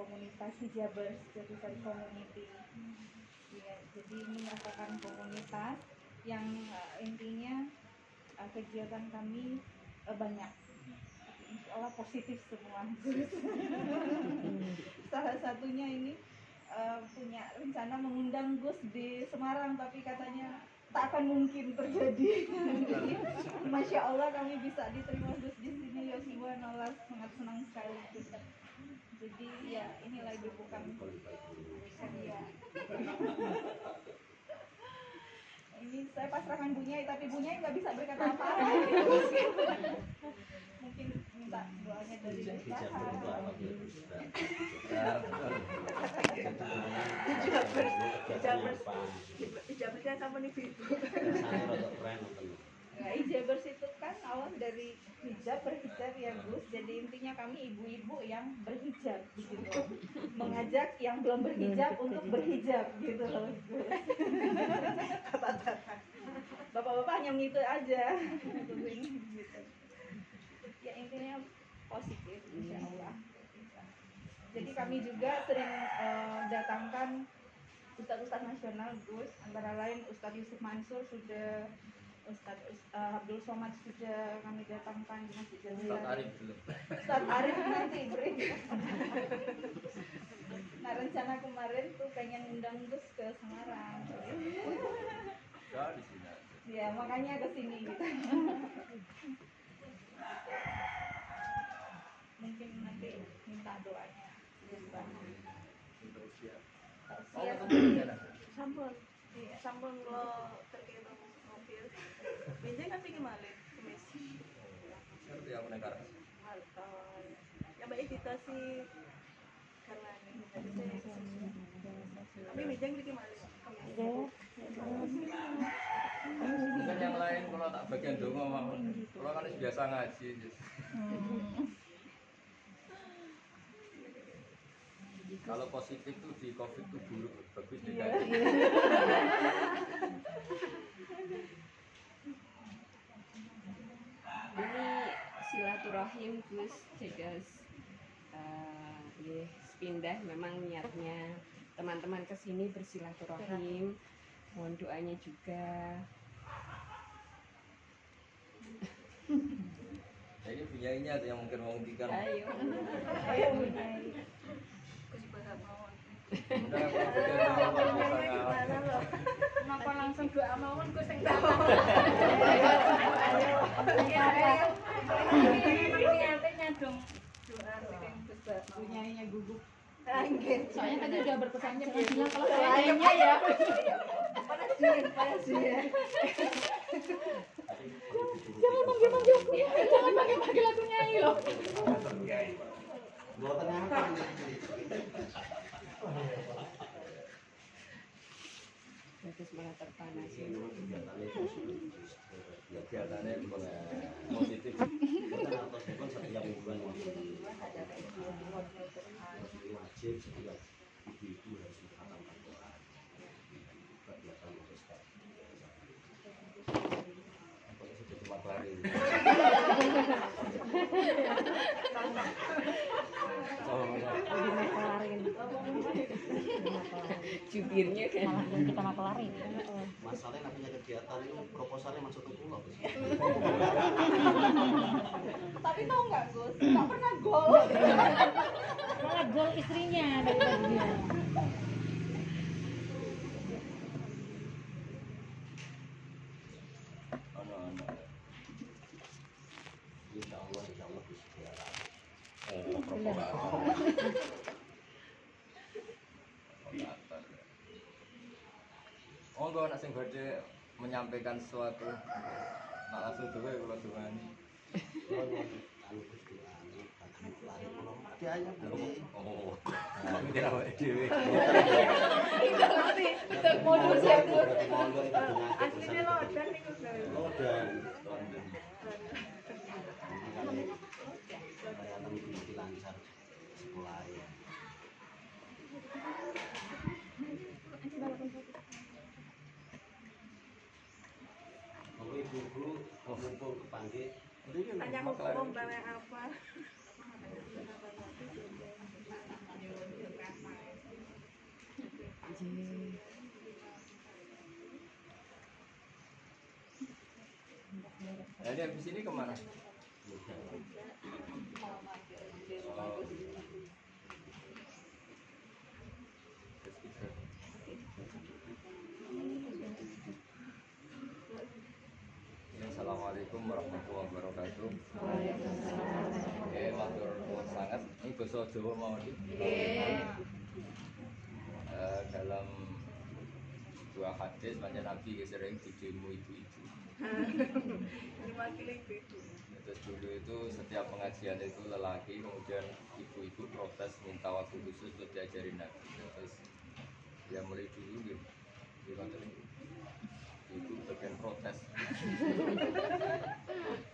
komunitas hijabers jurusan community. Ya, jadi ini merupakan komunitas yang intinya kegiatan kami banyak. Insya Allah positif semua. Salah satunya ini punya rencana mengundang Gus di Semarang, tapi katanya tak akan mungkin terjadi. Masya Allah kami bisa diterima Gus di sini, ya subhanallah, sangat senang sekali. Jadi ya inilah ibu bukan ya. Ini saya pasrahkan Bu Nyai, tapi Bu Nyai nggak bisa berkata apa-apa. Mungkin minta doanya dari Hijabers sama nih Ibu. Hijabers itu kan awal dari hijab berhijab ya Gus. Jadi intinya kami ibu-ibu yang berhijab gitu. Mengajak yang belum berhijab untuk berhijab gitu loh. Bapak-bapak hanya gitu aja. Ya intinya positif insya Allah. Jadi kami juga sering datangkan ustadz-ustadz nasional Gus, antara lain Ustadz Yusuf Mansur sudah, Ustadz Abdul Somad sudah kami datangkan di Masjid Jazirah. Ustadz Arif nanti break. Nah rencana kemarin tuh pengen undang Gus ke Semarang. Ya makanya ke sini gitu. Mungkin nanti minta doanya. Sampun, iya sampun lo terkena mobil. Biasanya kan pikir malik, kemis. Seperti apa negara? Malton. Ya mbak editasi karena ini jadi saya. Tapi bijang pikir malik. Mungkin yang lain kalau tak bagian dongo mau, kalau kan biasa ngaji. Kalau positif tuh di COVID tuh buruk, bagus negatif. Ini silaturahim Gus Jegas pindah memang niatnya teman-teman kesini bersilaturahim, mohon doanya juga. Ya ini punyainya yang mungkin menghentikan. Ayo. Ayo punyai. Kenapa langsung doa mawon Gus sing datang. Niatnya dong doa sing Gus Punyainya gugup. Soalnya tadi udah berpesan jangan bilang kalau lainnya ya. panas ya. Jangan manggil-manggil aku. Jangan manggil-manggil aku Nyai loh. Buatan apa? Bagus malah terpanas. Kegiatannya positif. Bukan setiap bulan wajib setiap ibu-ibu harus mengatakan doa. Kegiatan Ustaz. Apa sudah cuma lari? Jubirnya kan Malah kita mah pelari. Masalahnya namanya kegiatan itu proposalnya masuk ke pulau. Tapi tahu nggak Gus, nggak pernah gol. Malah gol istrinya dari dia. Insya Allah bisa biara. Oh enggak, nak sing badhe menyampaikan sesuatu. Nak langsung dhewe kula dongani. Oh. Ngerti awake dhewe. Modus ya Gus. Aslinya lodan nih Gus. Lodan. Supaya nanti lancar sekolah ya. Ibu-ibu mumpung kepanggil. Tanya hukum bawa apa? Ini habis ini kemana? Oh. Assalamualaikum warahmatullahi wabarakatuh. Matur nuwun sangat. Ini basa Jawa mau di. Dalam dua hadis banyak Nabi sering didemo ibu-ibu. Terus dulu itu setiap pengajian itu lelaki, kemudian ibu-ibu protes minta waktu khusus untuk diajarin Nabi. Terus ya mulai dulu gitu. Ibu bagian protes.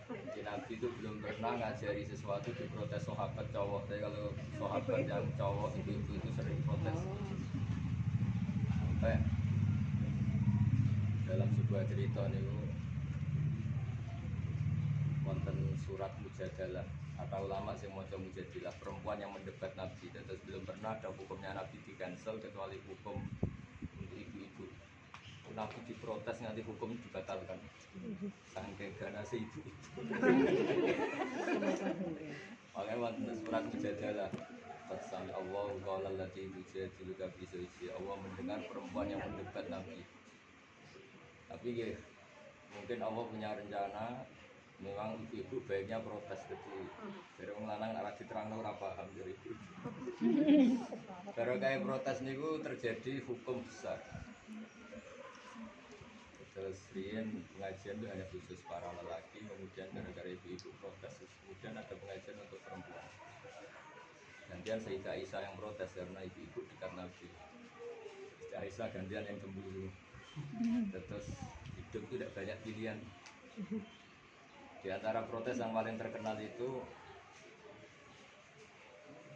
Jadi Nabi itu belum pernah ngajari sesuatu diprotes sahabat cowok. Tapi kalau sahabat yang cowok ibu-ibu itu sering protes. Sampai dalam sebuah cerita nih wonten surat Mujadalah. Kata ulama yang mau Mujadilah, perempuan yang mendebat Nabi. Terus belum pernah ada hukumnya Nabi di cancel kecuali hukum untuk ibu-ibu. Nabi diprotes nanti hukum dibatalkan. Saking ganas ibu itu. Makanya wonten surat Mujadalah. Fasami Allahu qala allati tujadiluka fi zawjiha. Allah mendengar perempuan yang mendebat Nabi. Tapi ya, mungkin Allah punya rencana. Memang ibu-ibu baiknya protes gitu. Dari orang lanang arah diterangno ora paham dari ibu. Kalau kayak protes niku terjadi hukum besar. Terus rian pengajian itu hanya khusus para lelaki, kemudian gara-gara ibu-ibu protes, kemudian ada pengajian untuk perempuan. Gantian Sayyidah Aisyah yang protes karena ibu-ibu dekat Nabi. Sayyidah Aisyah gantian yang cemburu. Terus hidup itu tidak banyak pilihan. Di antara protes yang paling terkenal itu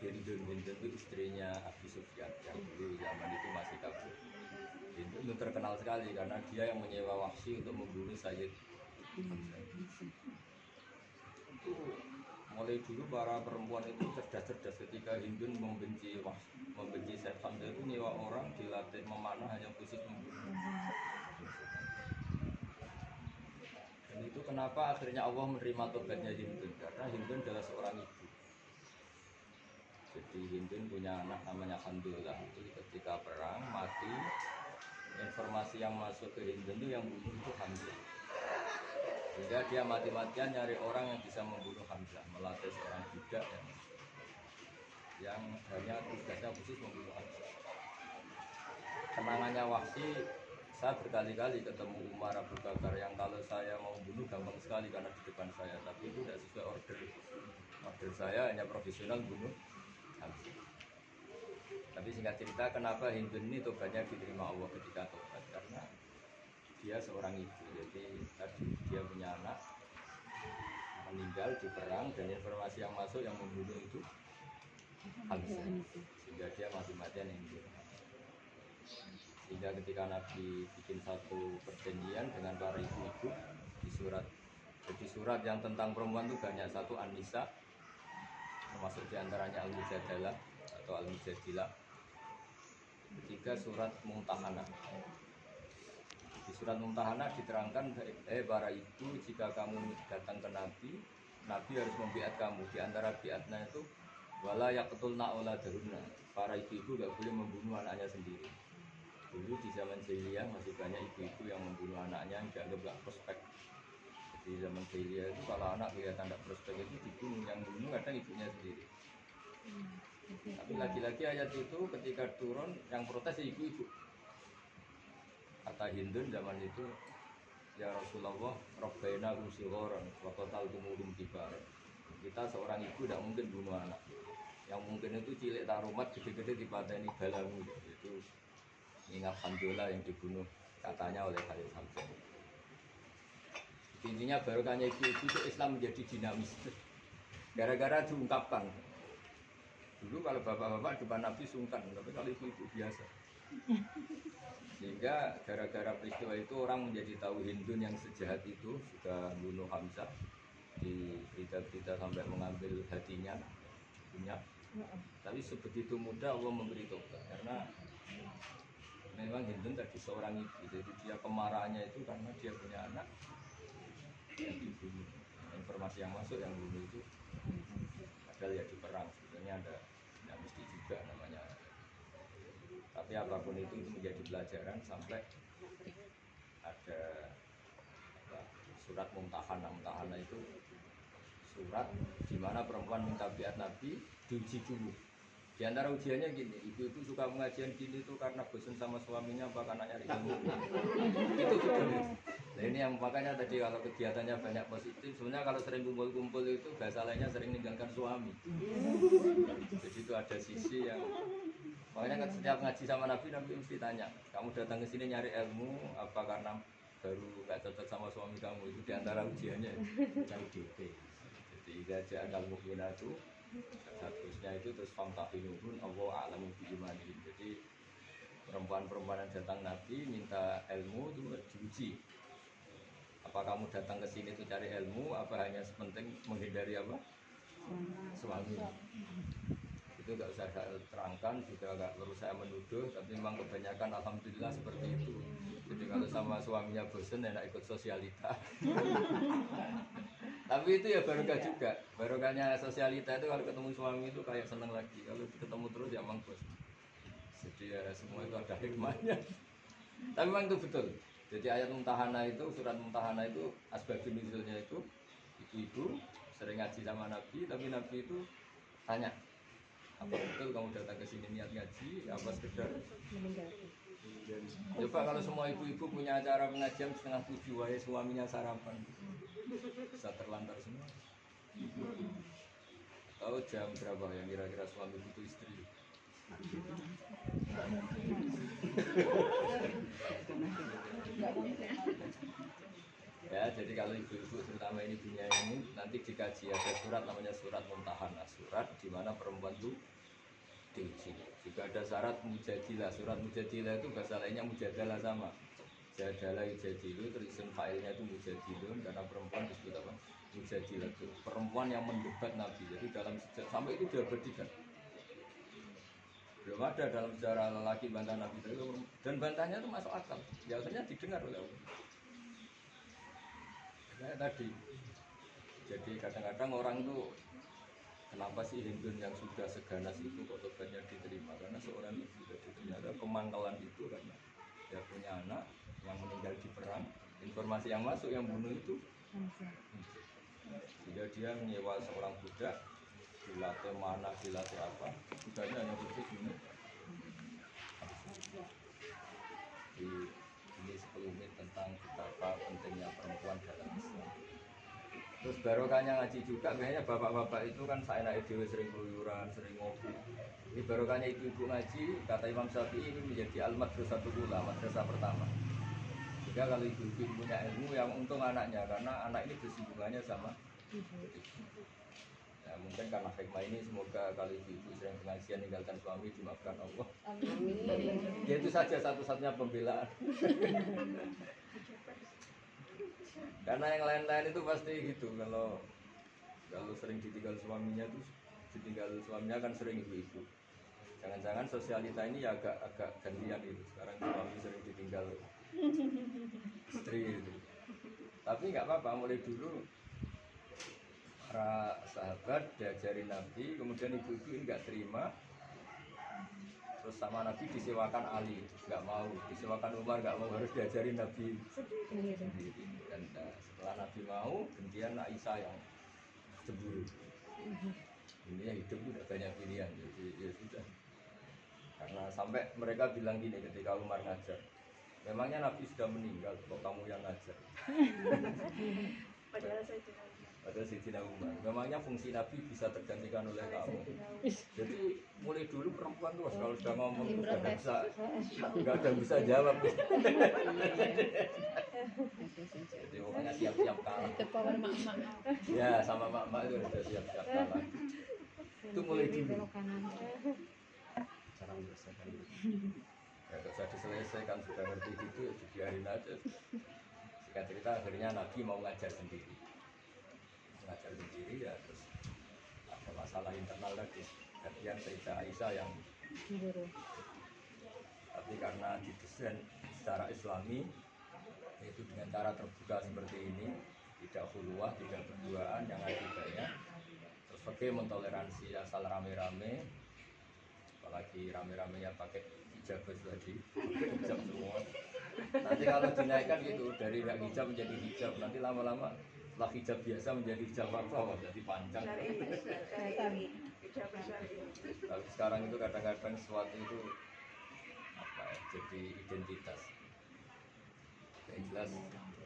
Hindun itu istrinya Abu Sufyan yang dulu zaman itu masih kafir. Hindun itu terkenal sekali karena dia yang menyewa Wahsy untuk membunuh Sayyid Hamzah. Itu mulai dulu para perempuan itu cerdas-cerdas. Ketika Hindun membenci Sayyid Hamzah itu nyewa orang dilatih memanah hanya khusus membunuh. Dan itu kenapa akhirnya Allah menerima tobatnya Hindun, karena Hindun adalah seorang ibu. Jadi Hindun punya anak namanya Handullah. Jadi ketika perang mati, informasi yang masuk ke Hindun itu yang bunuh itu Hamzah. Sehingga dia mati-matian nyari orang yang bisa membunuh Hamzah, melatih seorang budak yang hanya tugasnya khusus membunuh Hamzah. Kenangannya Wahsy, saya berkali-kali ketemu Umar Abu Bakar yang kalau saya mau bunuh gampang sekali karena di depan saya, tapi itu tidak sesuai order. Order saya hanya profesional bunuh Hamzah. Tapi singkat cerita, kenapa Hindun ini tobatnya diterima Allah ketika tobat? Karena dia seorang ibu, jadi tadi dia punya anak meninggal di perang dan informasi yang masuk yang membunuh itu Hamzah, sehingga dia mati-matian Hindun. Sehingga ketika Nabi bikin satu perjanjian dengan para ibu-ibu di surat, jadi surat yang tentang perempuan itu banyak. Satu An-Nisa, termasuk diantaranya Al-Mujadalah atau Al-Mujadilah. Ketiga surat Mumtahanah. Di surat Mumtahanah diterangkan, para ibu, jika kamu datang ke Nabi, Nabi harus membiat kamu. Di antara biatnya itu wala yaqtulna auladahunna. Para ibu-ibu gak boleh membunuh anaknya sendiri. Dulu di zaman jahiliyah masih banyak ibu-ibu yang membunuh anaknya yang dianggap gak prospek. Di zaman jahiliyah itu kalau anak kelihatan tidak prospek itu dibunuh, yang bunuh kadang ibunya sendiri. Tapi lagi-lagi ayat itu ketika turun yang protes ibu-ibu. Kata Hindun zaman itu, ya Rasulullah, Rabbaina usihoran, wakotal tumuhum kibar. Kita seorang ibu tidak mungkin bunuh anak. Yang mungkin itu cilik tarumat gede-gede dipateni balamu. Itu ingat Hamzah yang dibunuh katanya oleh Khalid Hamzah. Intinya barokahnya ibu-ibu itu Islam menjadi dinamis. Gara-gara diungkapkan. Dulu kalau bapak-bapak depan Nabi sungkan, tapi kalau ibu-ibu biasa. Sehingga gara-gara peristiwa itu orang menjadi tahu Hindun yang sejahat itu sudah bunuh Hamzah. Di berita-berita sampai mengambil hatinya, punya. Tapi sebegitu mudah Allah memberi tobat karena memang Hindun tadi seorang ibu, jadi dia kemarahannya itu karena dia punya anak yang dibunuh. Informasi yang masuk yang bunuh itu padahal ya di perang sebenarnya ada tidak mesti juga namanya. Tapi apapun itu menjadi pelajaran sampai ada apa, surat mumtahanah. Mumtahanah itu surat di mana perempuan minta biat Nabi diuji dulu. Di antara ujiannya gini, ibu-ibu suka pengajian gini tuh karena bosan sama suaminya apa karena nyari ilmu. Itu betul. Nah ini yang makanya tadi kalau kegiatannya banyak positif, sebenarnya kalau sering kumpul-kumpul itu bahasa lainnya sering meninggalkan suami. Jadi itu ada sisi yang makanya kan setiap ngaji sama Nabi mesti tanya, kamu datang ke sini nyari ilmu apa karena baru gak cocok sama suami kamu? Itu di antara ujiannya cari DP. Jadi gajah kalau itu seharusnya itu terus famtahinuhun Allah a'lamu biimanihim. Jadi perempuan-perempuan yang datang Nabi minta ilmu itu diuji. Apa kamu datang ke sini itu cari ilmu apa hanya sepenting menghindari apa? Suami. Itu nggak usah saya terangkan, juga nggak perlu saya menuduh, tapi memang kebanyakan alhamdulillah seperti itu. Jadi kalau sama suaminya bosen enak ikut sosialita. Tapi itu ya barokah juga. Barokahnya sosialita itu kalau ketemu suami itu kayak seneng lagi. Kalau ketemu terus ya emang bosan. Jadi ya semua itu ada hikmahnya. Tapi memang itu betul. Jadi ayat mumtahanah itu, surat mumtahanah itu asbabun nuzulnya itu ibu-ibu sering ngaji sama Nabi, tapi Nabi itu tanya, apa betul kamu datang ke sini niat ngaji apa sekedar coba kalau semua ibu-ibu punya acara pengajian 6:30 wae suaminya sarapan bisa terlantar semua. Tahu jam berapa yang kira-kira suami butuh istri? Ya, jadi kalau ibu-ibu terutama ini punya ini nanti dikaji ada surat namanya surat mumtahanah, surat di mana perempuan itu diuji. Juga ada syarat mujadilah. Surat mujadilah itu bahasa lainnya mujadalah sama. Jadalah yujadilu terus isim fa'ilnya itu mujadilun karena perempuan disebut apa? Mujadilah itu perempuan yang mendebat Nabi. Jadi dalam sejarah sampai itu diabadikan. Belum ada dalam sejarah lelaki bantah Nabi itu dan bantahnya itu masuk akal. Biasanya didengar oleh Allah. Kayak tadi. Jadi kadang-kadang orang itu kenapa sih Hindun yang sudah seganas itu kok tobatnya diterima? Karena seorang ibu jadi ternyata kemangkalan itu karena dia punya anak yang meninggal di perang. Informasi yang masuk yang bunuh itu sehingga dia menyewa seorang budak dilatih mana, dilatih apa budaknya hanya khusus ini sekelumit tentang betapa pentingnya perempuan dalam Islam. Terus barokahnya ngaji juga, biasanya bapak-bapak itu kan saya naik dewe sering keluyuran, sering ngopi. Ini barokahnya ibu-ibu ngaji, kata Imam Syafi'i ini menjadi al-madrasatul ula, madrasah pertama. Sehingga kalau ibu-ibu punya ilmu yang untung anaknya, karena anak ini bersinggungannya sama ibu. Ya mungkin karena hikmah ini semoga kalau ibu-ibu sering pengajian tinggalkan suami dimaafkan Allah. Amin. Ya itu saja satu-satunya pembelaan. Karena yang lain-lain itu pasti gitu kalau sering ditinggal suaminya tuh ditinggal suaminya kan sering ibu-ibu. Jangan-jangan sosialita ini ya agak gantian itu. Sekarang suami sering ditinggal istri itu. Tapi nggak apa-apa, mulai dulu para sahabat diajarin Nabi, kemudian ibu-ibu ini nggak terima. Terus sama Nabi disewakan Ali, nggak mau, disewakan Umar nggak mau, harus diajarin Nabi sendiri. Dan setelah Nabi mau, kemudian Aisyah yang cemburu. Ini ya hidup udah banyak pilihan, jadi ya sudah. Karena sampai mereka bilang gini ketika Umar ngajar, memangnya Nabi sudah meninggal, kok kamu yang ngajar? Padahal Sayyidina Umar, memangnya fungsi Nabi bisa tergantikan oleh kamu. Jadi mulai dulu perempuan tuh kalau sudah ngomong nggak ada yang bisa jawab. Jadi pokoknya siap-siap kalah. Ya sama mak-mak itu udah siap-siap kalah. Itu mulai dulu. Cara menyelesaikan itu. Ya kalau sudah diselesaikan sudah ngerti gitu ya dibiarin aja. Singkat cerita akhirnya Nabi mau ngajar sendiri. Ngajar sendiri ya terus ada masalah internal lagi gantian Sayyidah Aisyah yang tapi karena didesain secara islami yaitu dengan cara terbuka seperti ini tidak khuluwah, tidak berduaan, yang ngaji banyak. Terus fikih mentoleransi asal rame-rame, apalagi rame-ramenya pakai hijab tadi, hijab semua. Nanti kalau dinaikkan gitu dari nggak hijab menjadi hijab, nanti lama-lama setelah hijab biasa menjadi hijab apa, jadi panjang. Tapi sekarang itu kadang-kadang sesuatu itu apa ya, jadi identitas. Yang jelas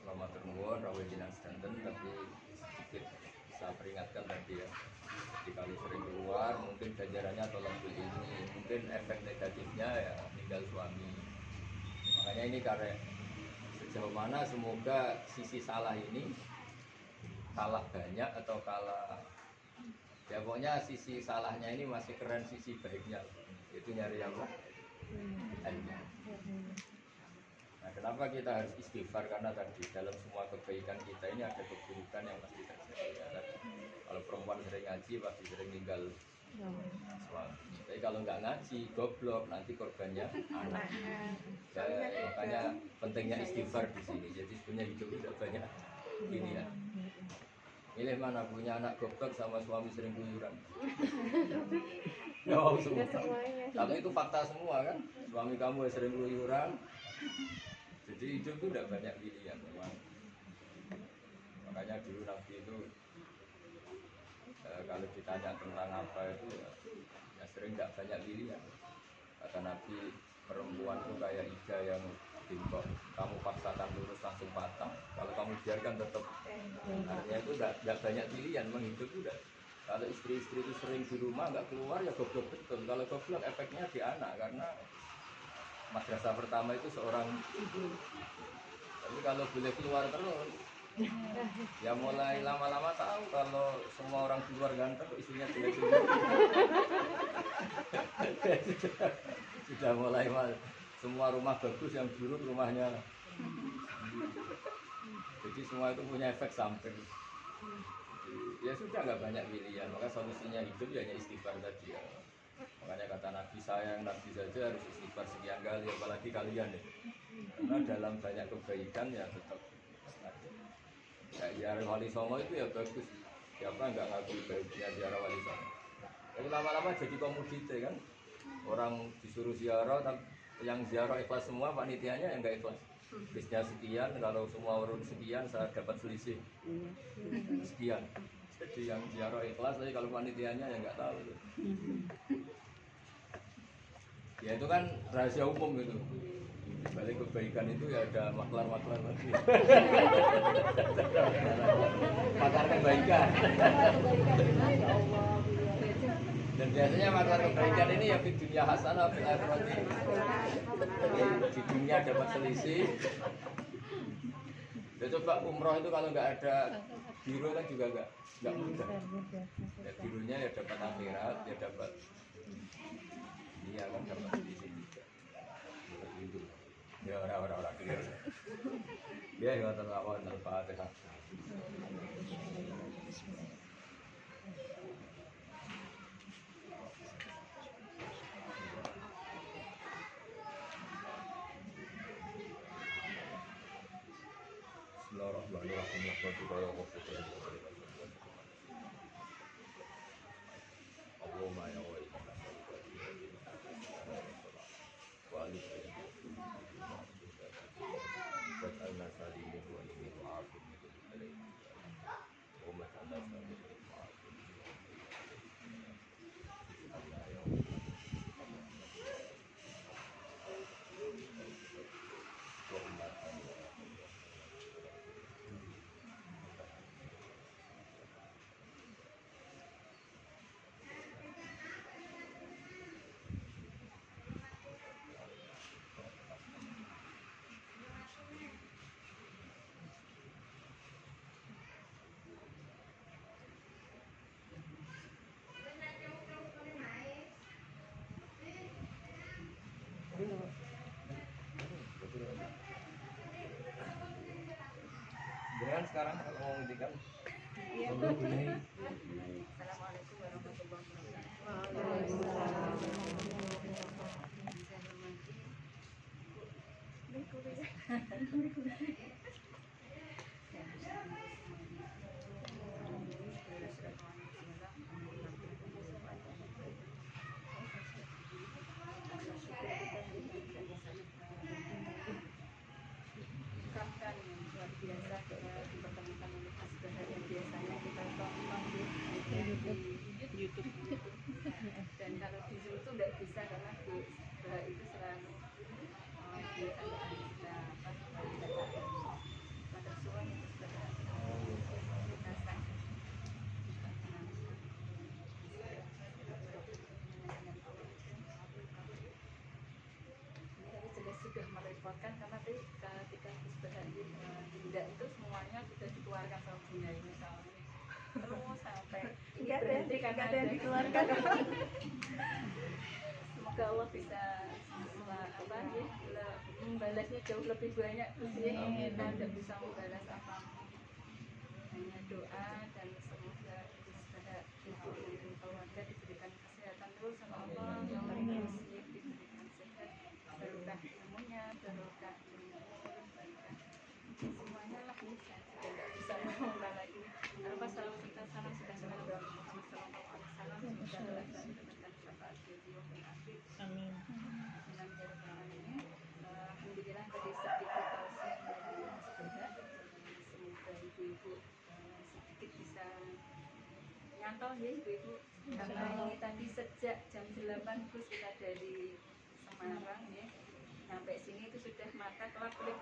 selamat ternuwun rawuh jenengan sedanten, tapi sedikit bisa peringatkan tadi ya. Jadi kalau sering keluar mungkin ganjarannya tolong beli ini, mungkin efek negatifnya ya tinggal suami. Makanya ini karena sejauh mana semoga sisi salah ini kalah banyak atau kalah, ya pokoknya sisi salahnya ini masih keren sisi baiknya, itu nyari apa? Hanya. Nah, kenapa kita harus istighfar? Karena tadi dalam semua kebaikan kita ini ada keburukan yang pasti terjadi. Ya, tadi. Kalau perempuan sering ngaji pasti sering tinggal suami. Tapi kalau nggak ngaji, goblok, nanti korbannya anak. Ya, makanya pentingnya istighfar di sini. Jadi sebenarnya hidup tidak banyak pilihan. Milih mana, punya anak goblok sama suami sering keluyuran? Ya mau semua. Tapi itu fakta semua kan. Suami kamu yang sering keluyuran. Jadi hidup itu tidak banyak pilihan memang. Makanya dulu Nabi itu kalau ditanya tentang apa itu ya sering tidak banyak pilihan. Kata Nabi, perempuan itu kayak iga yang bingkok, kamu paksakan lurus langsung patah, kalau kamu biarkan tetap. Artinya itu tidak banyak pilihan, menghidup itu tidak. Kalau istri-istri itu sering di rumah nggak keluar ya goblok betul. Kalau goblok efeknya di anak, karena madrasah pertama itu seorang ibu. Tapi kalau boleh keluar terus, ya mulai lama-lama tahu kalau semua orang keluar ganteng kok isinya jelek-jelek. Sudah mulai semua rumah bagus, yang buruk rumahnya. Jadi semua itu punya efek samping. Ya sudah nggak banyak pilihan, maka solusinya hidup ya hanya istighfar tadi ya. Makanya kata Nabi, sayang Nabi saja harus istighfar sekian kali, apalagi kalian ya. Karena dalam banyak kebaikan ya tetap kayak ziarah Wali Songo itu ya bagus. Siapa nggak ngaku baiknya ziarah Wali Songo? Tapi lama-lama jadi komoditi kan. Orang disuruh ziarah, tapi yang ziarah ikhlas semua, panitianya yang nggak ikhlas. Bisnya sekian, kalau semua urun sekian, saya dapat selisih sekian. Jadi yang ziarah ikhlas, tapi kalau panitianya ya nggak tahu. Ya itu kan rahasia umum gitu. Di balik kebaikan itu ya ada maklar-maklar lagi. Maklar kebaikan. Dan biasanya maklar kebaikan ini ya di dunia hasanah, fil akhirati. Jadi di dunia dapat selisih. Ya coba umroh itu kalau nggak ada biro kan juga nggak mudah. Ya birunya ya dapat akhirat, ya dapat. Iya kan dapat di sini. Itu. Ya orang-orang clear. Ya yang terlawan Al-Fatihah. Bismillahirrahmanirrahim. Allahumma ya wa Jangan sekarang kalau mau ngendikan. Assalamualaikum warahmatullahi wabarakatuh. benda itu semuanya sudah dikeluarkan sama bunda ini soalnya terus sampai ini Enggak berhenti ada, karena enggak ada yang ada dikeluarkan. semoga Allah bisa apa ya membalasnya jauh lebih banyak terus ya kita tidak bisa membalas apa hanya doa dan semoga pada ibu dan keluarga diberikan kesehatan terus sama Allah terus ya diberikan sehat barokah ilmunya barokah umur barokah semuanya lah ya saya sudah tidak bisa ngomong lagi apa salam serta salam sudah selalu Muhammad sallallahu alaihi wasallam semoga Allah mendapatkan syafaat beliau dan akhir Amin. dengan berbahagia ini alhamdulillah tadi sedikit tausiah dari Mas Bunda semoga ibu-ibu sedikit bisa nyantol ya ibu-ibu karena ini tadi sejak jam 8 Gus kita dari Semarang ya sampai sini itu sudah mata kelap-kelip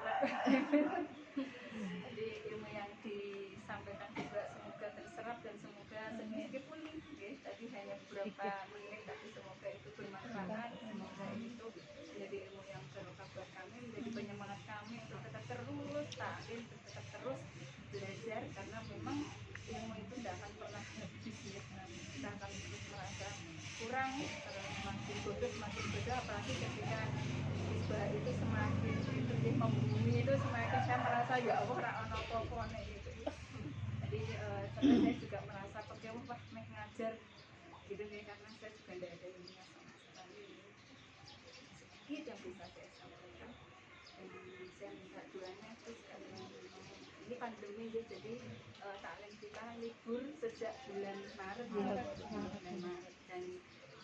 jadi ilmu yang disampaikan juga semoga terserap dan semoga meskipun ya, tadi hanya beberapa menit tapi semoga itu bermanfaat semoga itu menjadi ilmu yang barokah buat kami menjadi penyemangat kami untuk tetap terus taklim tetap terus belajar karena memang ilmu itu tidak akan pernah habis ya kita akan terus merasa kurang semakin bodoh apalagi ketika isbah itu semakin lebih membumi itu semakin saya merasa ya Allah ra'ana apa-apa gitu jadi sampai saya juga merasa pakai wah ngajar gitu ya karena saya juga tidak ada ilmunya sama sekali sedikit yang bisa saya sampaikan dan saya minta doanya terus karena ini pandemi ya jadi taklim kita libur sejak bulan Maret ya bulan Maret dan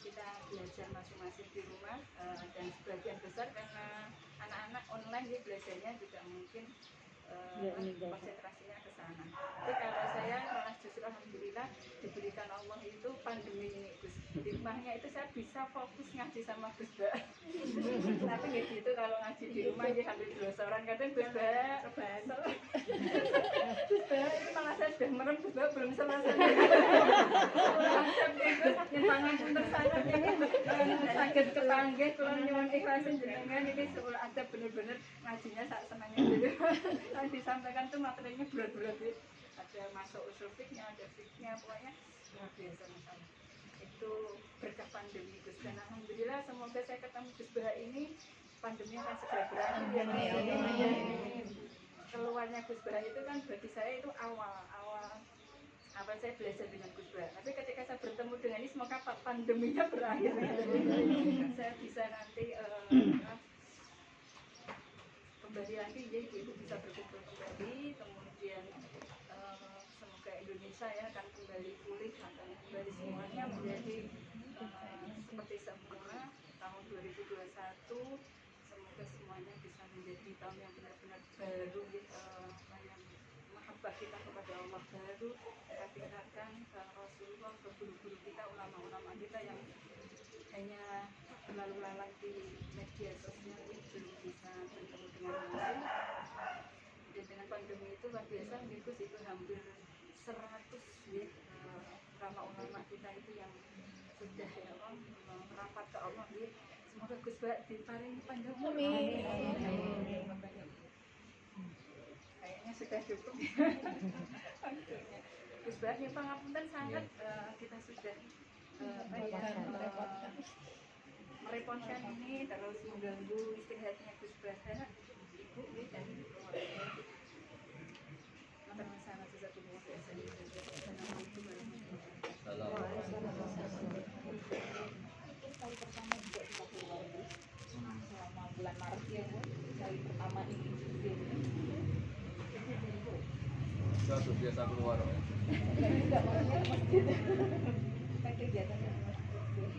kita belajar masing-masing di rumah dan sebagian besar karena anak-anak online ya belajarnya juga mungkin konsentrasinya ke sana. Tapi kalau saya malah justru alhamdulillah diberikan Allah itu pandemi ini Gus. Di rumahnya itu saya bisa fokus ngaji sama Gus Ba. Tapi nggak gitu kalau ngaji di rumah ya hampir 2 orang kadang Gus Ba. Gus Ba ini malah saya sudah merem Gus Ba belum selesai. Nyempangan punten sangat ini sakit kepanggih kalau nyuwun ikhlasin jenengan ini sebelum ada bener-bener ngajinya saat senangnya dulu. Yang disampaikan tuh materinya berat-berat ya. Ada masuk usul fiknya, ada fiknya, pokoknya luar biasa masalah. Itu berkah pandemi Gus dan alhamdulillah semoga saya ketemu Gus Bah ini pandemi akan segera berakhir ya Mas. Keluarnya Gus Bah itu kan bagi saya itu awal apa saya belajar dengan Gus Bah. Tapi ketika saya bertemu dengan ini semoga pandeminya berakhir. Saya bisa nanti kembali lagi ya ibu bisa berkumpul kembali kemudian semoga Indonesia ya akan kembali pulih akan kembali semuanya menjadi seperti semula tahun 2021 semoga semuanya bisa menjadi tahun yang benar-benar baru yang mahabbah kita kepada Allah baru kita tingkatkan ke Rasulullah ke guru-guru kita ulama-ulama kita yang hanya berlalu lalang di media sosial ini belum bisa bertemu dengan langsung dan dengan pandemi itu luar biasa Gus itu hampir 100 ya ulama-ulama kita itu yang sudah ya Allah merapat ke Allah ya semoga Gus Bah diparingi panjang umur kayaknya sudah cukup Gus Bah yang pangapunten sangat kita sudah merepotkan ini terus mengganggu istirahatnya Gus Bah ibu dan keluarga makan sama sesuatu biasa Assalamualaikum warahmatullahi wabarakatuh. Kali pertama juga kita keluar selama bulan Maret ya Bu kali pertama ini Sudah biasa keluar ya. enggak maksudnya masjid kayak kegiatan masjid